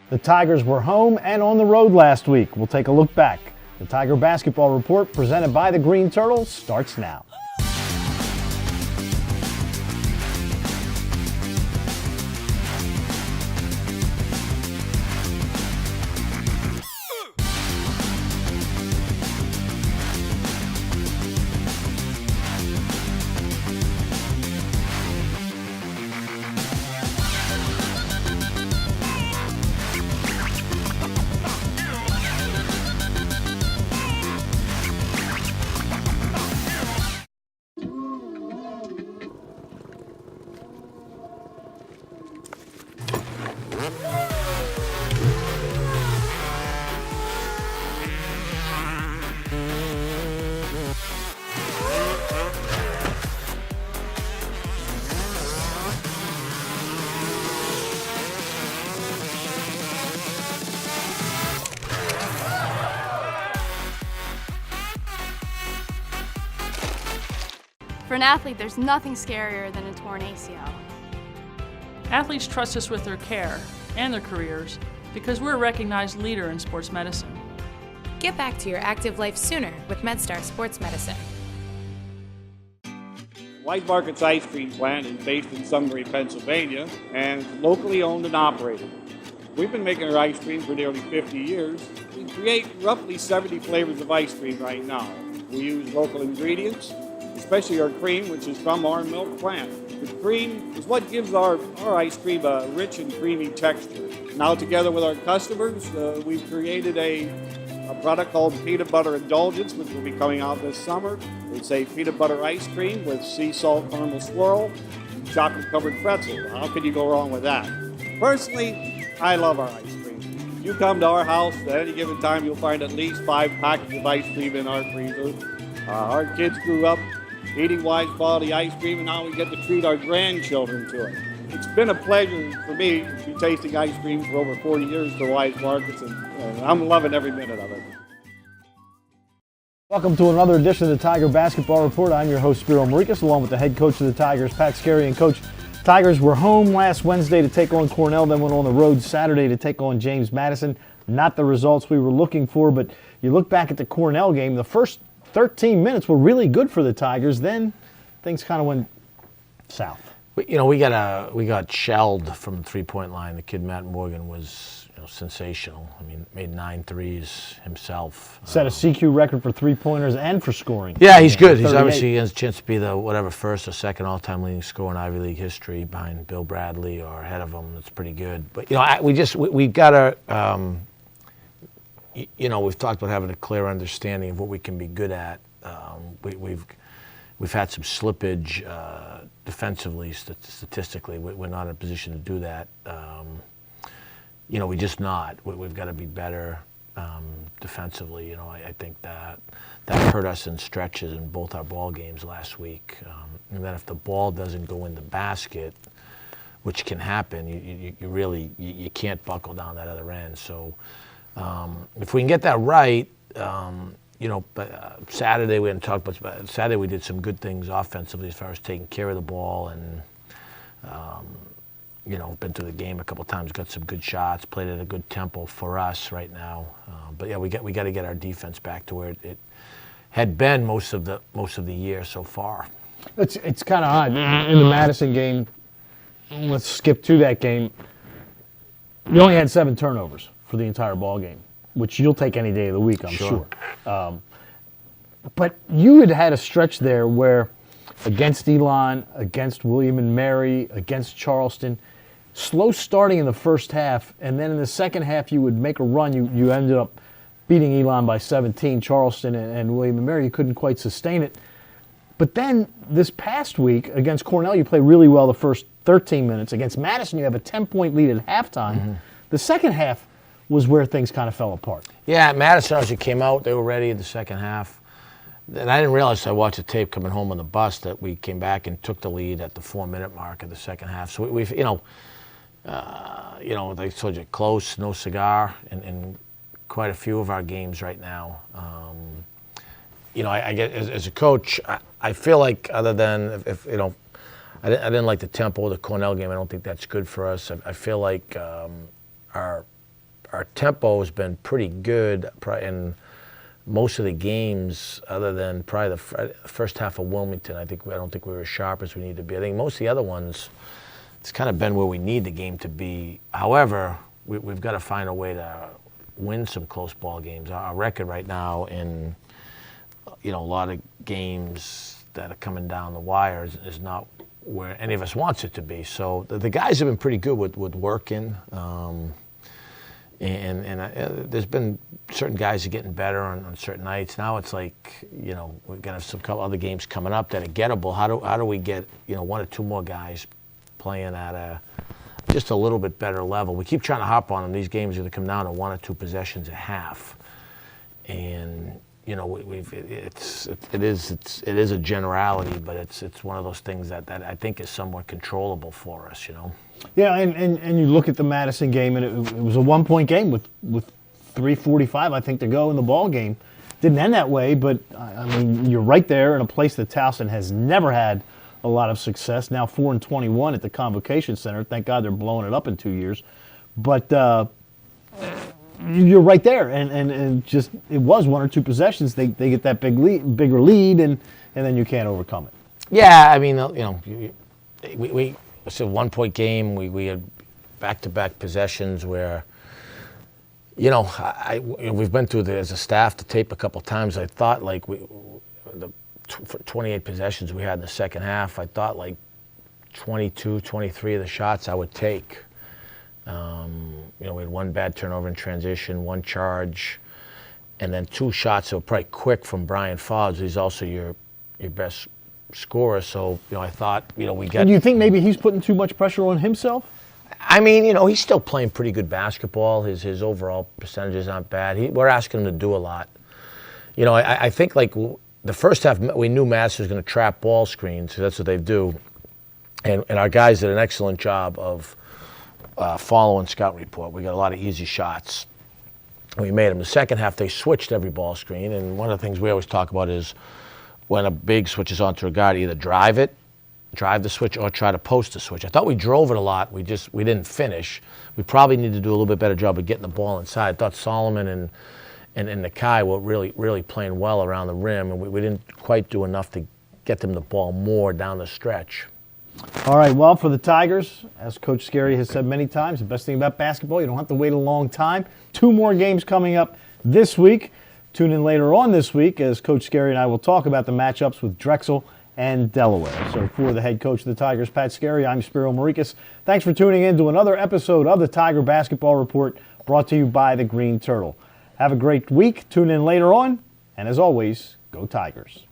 The Tigers were home and on the road last week. We'll take a look back. The Tiger Basketball Report, presented by the Green Turtles, starts now. For an athlete, there's nothing scarier than a torn ACL. Athletes trust us with their care and their careers because we're a recognized leader in sports medicine. Get back to your active life sooner with MedStar Sports Medicine. White Market's ice cream plant is based in Sunbury, Pennsylvania, and it's locally owned and operated. We've been making our ice cream for nearly 50 years. We create roughly 70 flavors of ice cream right now. We use local ingredients, especially our cream, which is from our milk plant. The cream is what gives our ice cream a rich and creamy texture. Now, together with our customers, we've created a product called Peanut Butter Indulgence, which will be coming out this summer. It's a peanut butter ice cream with sea salt caramel swirl and chocolate-covered pretzel. How could you go wrong with that? Personally, I love our ice cream. If you come to our house at any given time, you'll find at least 5 packages of ice cream in our freezer. Our kids grew up eating Wise quality ice cream, and now we get to treat our grandchildren to it. It's been a pleasure for me to be tasting ice cream for over 40 years for Wise Markets, and I'm loving every minute of it. Welcome to another edition of the Tiger Basketball Report. I'm your host, Spiro Morekas, along with the head coach of the Tigers, Pat Skerry. And Coach, Tigers were home last Wednesday to take on Cornell, then went on the road Saturday to take on James Madison. Not the results we were looking for, but you look back at the Cornell game, the first 13 minutes were really good for the Tigers. Then things kind of went south. We got shelled from the three-point line. The kid Matt Morgan was sensational. I mean, made 9 threes himself. Set a CQ record for three-pointers and for scoring. Yeah, he's good. He's obviously has a chance to be the first or second all-time leading scorer in Ivy League history, behind Bill Bradley or ahead of him. That's pretty good. But we've got to. We've talked about having a clear understanding of what we can be good at. We've had some slippage defensively, statistically. We're not in a position to do that. We're just not. We've got to be better defensively. I think that hurt us in stretches in both our ball games last week. And then if the ball doesn't go in the basket, which can happen, you can't buckle down that other end. So. If we can get that right, Saturday we hadn't talked much about it. Saturday we did some good things offensively as far as taking care of the ball and, been to the game a couple times, got some good shots, played at a good tempo for us right now. But yeah, we got to get our defense back to where it had been most of the year so far. It's kind of odd in the Madison game. Let's skip to that game. You only had 7 turnovers for the entire ball game, which you'll take any day of the week, I'm sure. But you had a stretch there where against Elon, against William and Mary, against Charleston, slow starting in the first half, and then in the second half you would make a run. You ended up beating Elon by 17, Charleston and William and Mary. You couldn't quite sustain it. But then this past week against Cornell, you play really well the first 13 minutes. Against Madison, you have a 10-point lead at halftime. Mm-hmm. The second half was where things kind of fell apart. Yeah, Madison obviously came out. They were ready in the second half. And I didn't realize, I watched the tape coming home on the bus, that we came back and took the lead at the 4-minute mark of the second half. So we've, they told you, close, no cigar in quite a few of our games right now. I get as a coach, I feel like, other than I didn't like the tempo of the Cornell game. I don't think that's good for us. I feel like our our tempo has been pretty good in most of the games, other than probably the first half of Wilmington. I don't think we were as sharp as we need to be. I think most of the other ones, it's kind of been where we need the game to be. However, we've got to find a way to win some close ball games. Our record right now in a lot of games that are coming down the wire is not where any of us wants it to be. So the guys have been pretty good with working, and there's been certain guys are getting better on certain nights. Now it's like, we're gonna have some couple other games coming up that are gettable. How do we get one or two more guys playing at just a little bit better level? We keep trying to hop on them. These games are going to come down to one or two possessions a half, and it is a generality, but it's one of those things that I think is somewhat controllable for us. Yeah, and you look at the Madison game, and it was a 1-point game with 3:45, I think, to go in the ball game. Didn't end that way, but I mean, you're right there in a place that Towson has never had a lot of success. Now 4-21 at the Convocation Center. Thank God they're blowing it up in 2 years. But you're right there, and just it was one or two possessions. They get that bigger lead, and then you can't overcome it. Yeah, I mean, we it's a 1-point game. We had back-to-back possessions where, we've been through as a staff the tape a couple times. I thought like the 28 possessions we had in the second half, I thought like 22, 23 of the shots I would take. We had one bad turnover in transition, one charge, and then two shots that were probably quick from Brian Fobbs. He's also your best scorer. So, I thought, we got... And do you think maybe he's putting too much pressure on himself? I mean, he's still playing pretty good basketball. His overall percentages aren't bad. We're asking him to do a lot. I think like the first half, we knew Madison was going to trap ball screens, so that's what they do. And our guys did an excellent job of following scout report. We got a lot of easy shots. We made them. The second half, they switched every ball screen, and one of the things we always talk about is when a big switches onto a guard, either drive the switch, or try to post the switch. I thought we drove it a lot. We didn't finish. We probably need to do a little bit better job of getting the ball inside. I thought Solomon and Nakai were really playing well around the rim, and we didn't quite do enough to get them the ball more down the stretch. All right, well, for the Tigers, as Coach Skerry has said many times, the best thing about basketball, you don't have to wait a long time. 2 more games coming up this week. Tune in later on this week as Coach Skerry and I will talk about the matchups with Drexel and Delaware. So for the head coach of the Tigers, Pat Skerry, I'm Spiro Morekas. Thanks for tuning in to another episode of the Tiger Basketball Report, brought to you by the Green Turtle. Have a great week. Tune in later on, and as always, go Tigers.